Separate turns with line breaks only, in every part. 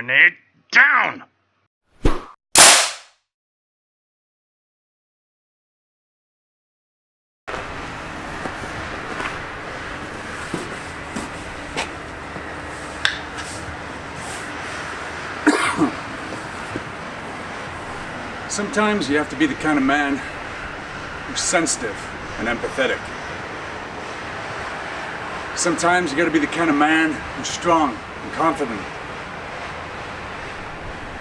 Grenade down!
Sometimes you have to be the kind of man who's sensitive and empathetic. Sometimes you gotta be the kind of man who's strong and confident.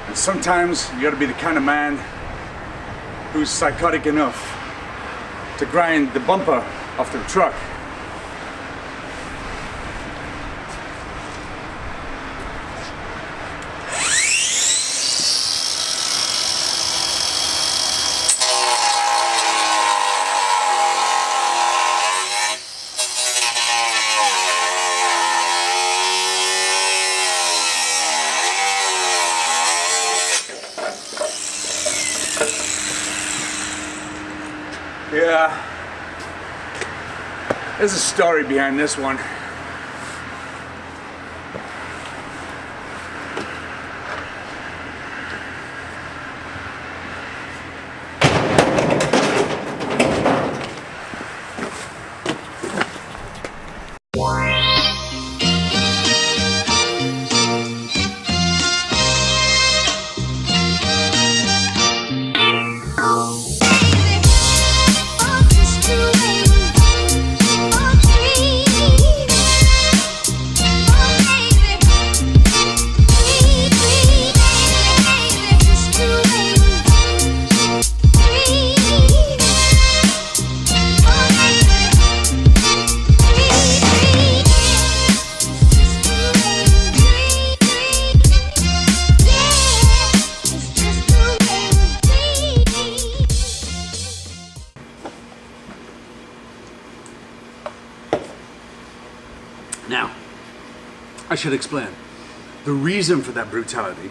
And sometimes you gotta be the kind of man who's psychotic enough to grind the bumper off the truck. Yeah, there's a story behind this one. Now, I should explain. The reason for that brutality,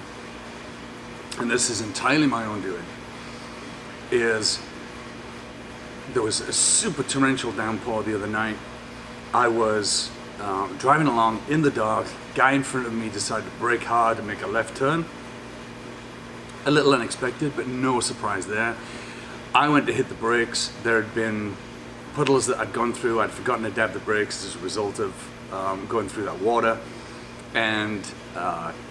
and this is entirely my own doing, is there was a super torrential downpour the other night. I was driving along in the dark. Guy in front of me decided to brake hard and make a left turn. A little unexpected, but no surprise there. I went to hit the brakes. There had been puddles that I'd gone through. I'd forgotten to dab the brakes as a result of going through that water, and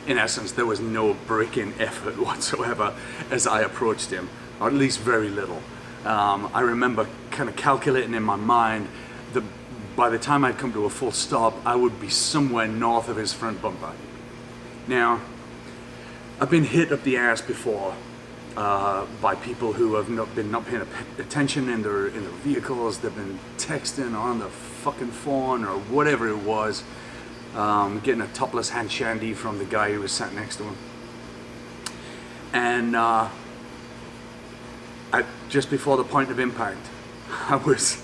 in essence there was no braking effort whatsoever as I approached him, or at least very little. I remember kind of calculating in my mind that by the time I'd come to a full stop I would be somewhere north of his front bumper. Now, I've been hit up the ass before by people who have not paying attention in their vehicles. They've been texting on their fucking phone or whatever it was, getting a topless hand shandy from the guy who was sat next to him. And just before the point of impact, I was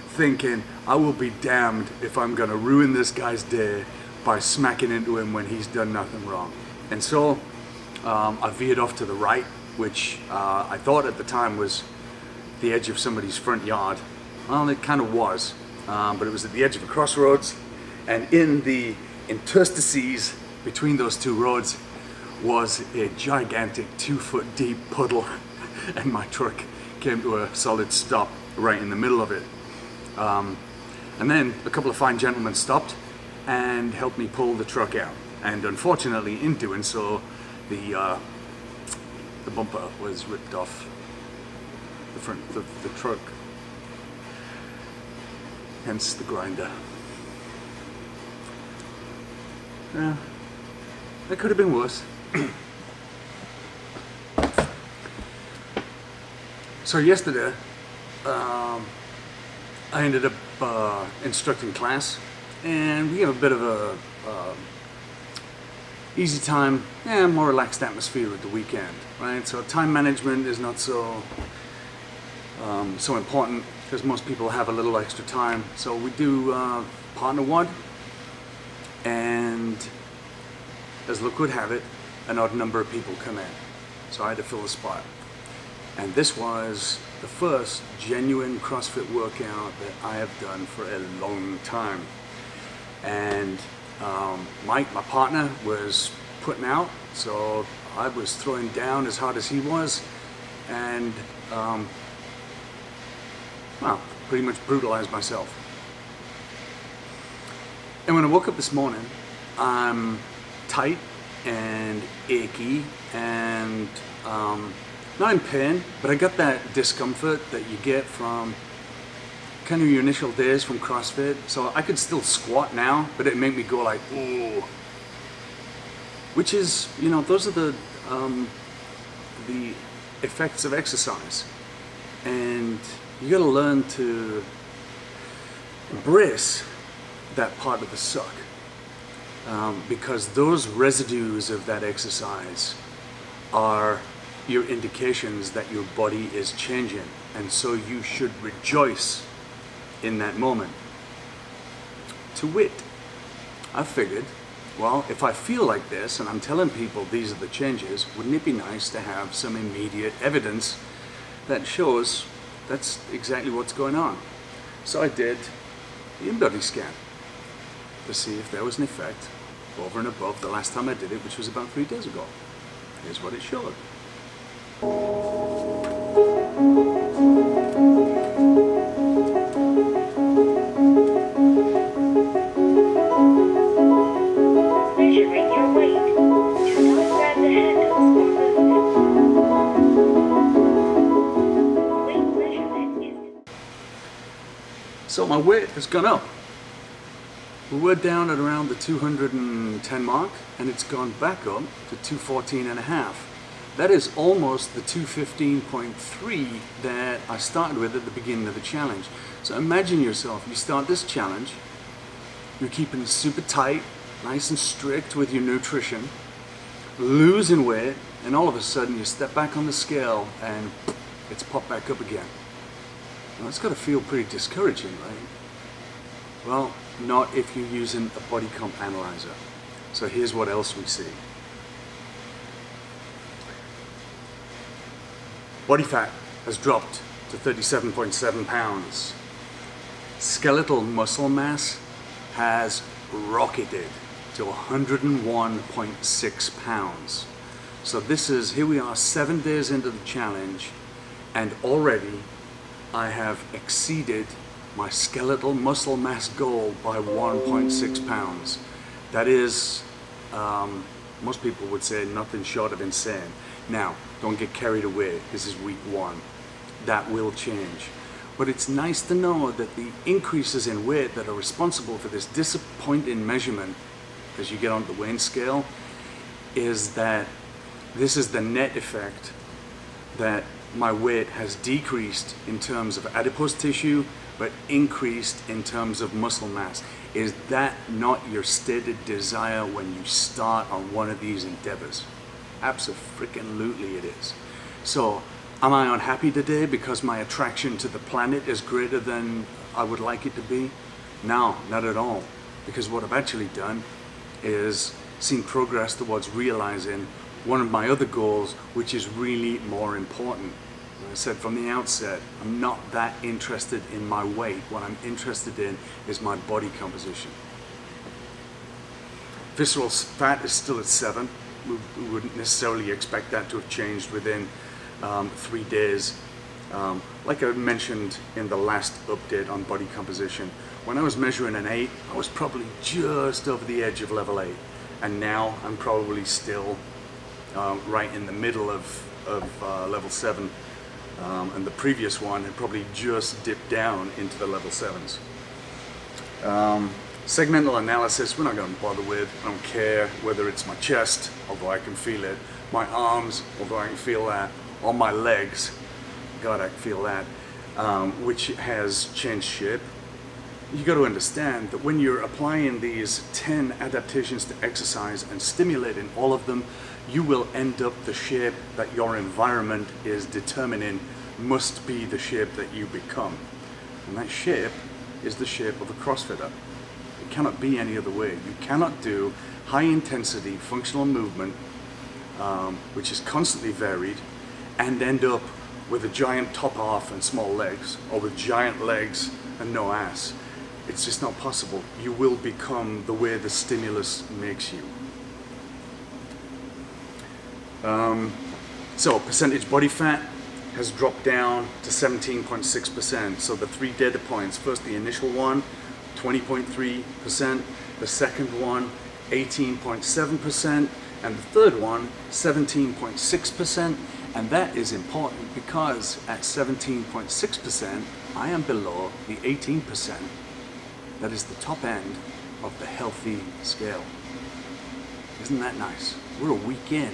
thinking, I will be damned if I'm gonna ruin this guy's day by smacking into him when he's done nothing wrong. And so I veered off to the right, which I thought at the time was the edge of somebody's front yard. Well, it kind of was, but it was at the edge of a crossroads, and in the interstices between those two roads was a gigantic 2-foot deep puddle, and my truck came to a solid stop right in the middle of it. And then a couple of fine gentlemen stopped and helped me pull the truck out, and unfortunately in doing so, the bumper was ripped off the front of the truck, hence the grinder. Yeah, that could have been worse. So yesterday, I ended up instructing class, and we have a bit of a easy time, more relaxed atmosphere at the weekend, right? So time management is not so important because most people have a little extra time. So we do partner one, and as luck would have it, an odd number of people come in. So I had to fill the spot. And this was the first genuine CrossFit workout that I have done for a long time. And Mike, my partner, was putting out, so I was throwing down as hard as he was, and well, pretty much brutalized myself. And when I woke up this morning, I'm tight and achy and not in pain, but I got that discomfort that you get from kind of your initial days from CrossFit. So I could still squat now, but it made me go like, ooh. Which is, you know, those are the effects of exercise. And you gotta learn to embrace that part of the suck. Because those residues of that exercise are your indications that your body is changing, and so you should rejoice in that moment. To wit, I figured, well, if I feel like this and I'm telling people these are the changes, wouldn't it be nice to have some immediate evidence that shows that's exactly what's going on? So I did the in-body scan to see if there was an effect over and above the last time I did it, which was about 3 days ago. Here's what it showed.
Measuring your weight. Do not grab the handles or move them. Weight measurement is...
So my weight has gone up. We were down at around the 210 mark, and it's gone back up to 214 and a half. That is almost the 215.3 that I started with at the beginning of the challenge. So imagine yourself, you start this challenge, you're keeping it super tight, nice and strict with your nutrition, losing weight, and all of a sudden you step back on the scale and it's popped back up again. Now it's got to feel pretty discouraging, right? Well, not if you're using a body comp analyzer. So here's what else we see. Body fat has dropped to 37.7 pounds. Skeletal muscle mass has rocketed to 101.6 pounds. So this is, here we are 7 days into the challenge, and already I have exceeded my skeletal muscle mass goal by 1.6 pounds. That is, most people would say, nothing short of insane. Now, don't get carried away. This is week 1. That will change. But it's nice to know that the increases in weight that are responsible for this disappointing measurement as you get on the weighing scale is that this is the net effect, that my weight has decreased in terms of adipose tissue, but increased in terms of muscle mass. Is that not your stated desire when you start on one of these endeavors? Abso-freaking-lutely it is. So, am I unhappy today because my attraction to the planet is greater than I would like it to be? No, not at all. Because what I've actually done is seen progress towards realizing one of my other goals, which is really more important. I said from the outset, I'm not that interested in my weight. What I'm interested in is my body composition. Visceral fat is still at 7. We wouldn't necessarily expect that to have changed within 3 days. Like I mentioned in the last update on body composition, when I was measuring an 8, I was probably just over the edge of level 8. And now I'm probably still right in the middle of level 7. And the previous one had probably just dipped down into the level 7s. Segmental analysis, we're not going to bother with. I don't care whether it's my chest, although I can feel it, my arms, although I can feel that, or my legs, God, I can feel that, which has changed shape. You got to understand that when you're applying these 10 adaptations to exercise and stimulating all of them, you will end up the shape that your environment is determining must be the shape that you become. And that shape is the shape of a CrossFitter. It cannot be any other way. You cannot do high intensity functional movement, which is constantly varied, and end up with a giant top half and small legs, or with giant legs and no ass. It's just not possible. You will become the way the stimulus makes you. So percentage body fat has dropped down to 17.6%. So the three data points, first the initial one, 20.3%, the second one, 18.7%, and the third one, 17.6%. And that is important because at 17.6%, I am below the 18%. That is the top end of the healthy scale. Isn't that nice? We're a week in.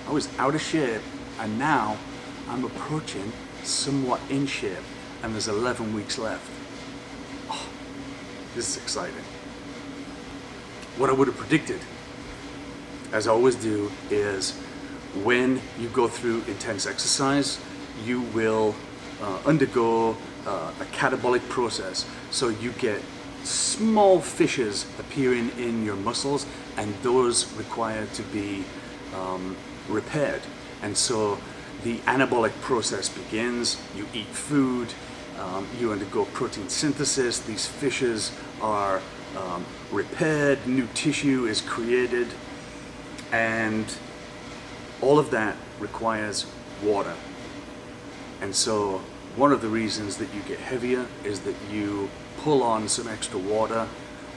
I was out of shape, and now I'm approaching somewhat in shape, and there's 11 weeks left. Oh, this is exciting. What I would have predicted, as I always do, is when you go through intense exercise, you will undergo a catabolic process. So you get small fissures appearing in your muscles, and those require to be repaired. And so the anabolic process begins. You eat food, you undergo protein synthesis, these fissures are repaired, new tissue is created, and all of that requires water. And so one of the reasons that you get heavier is that you pull on some extra water,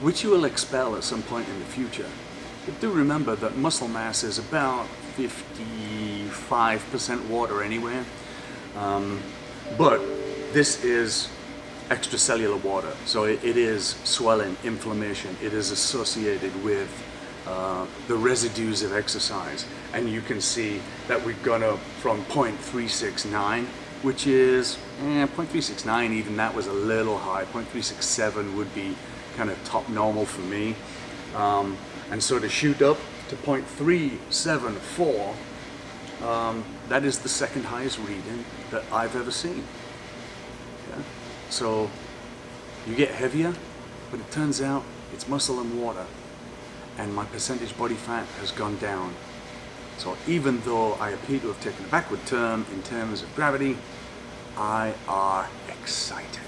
which you will expel at some point in the future. But do remember that muscle mass is about 55% water anyway. But this is extracellular water, so it is swelling, inflammation. It is associated with the residues of exercise, and you can see that we've gone up from 0.369, which is 0.369, even that was a little high. 0.367 would be kind of top normal for me, and so to shoot up to 0.374, that is the second highest reading that I've ever seen. Yeah? So you get heavier, but it turns out it's muscle and water, and my percentage body fat has gone down. So even though I appear to have taken a backward turn in terms of gravity, I are excited.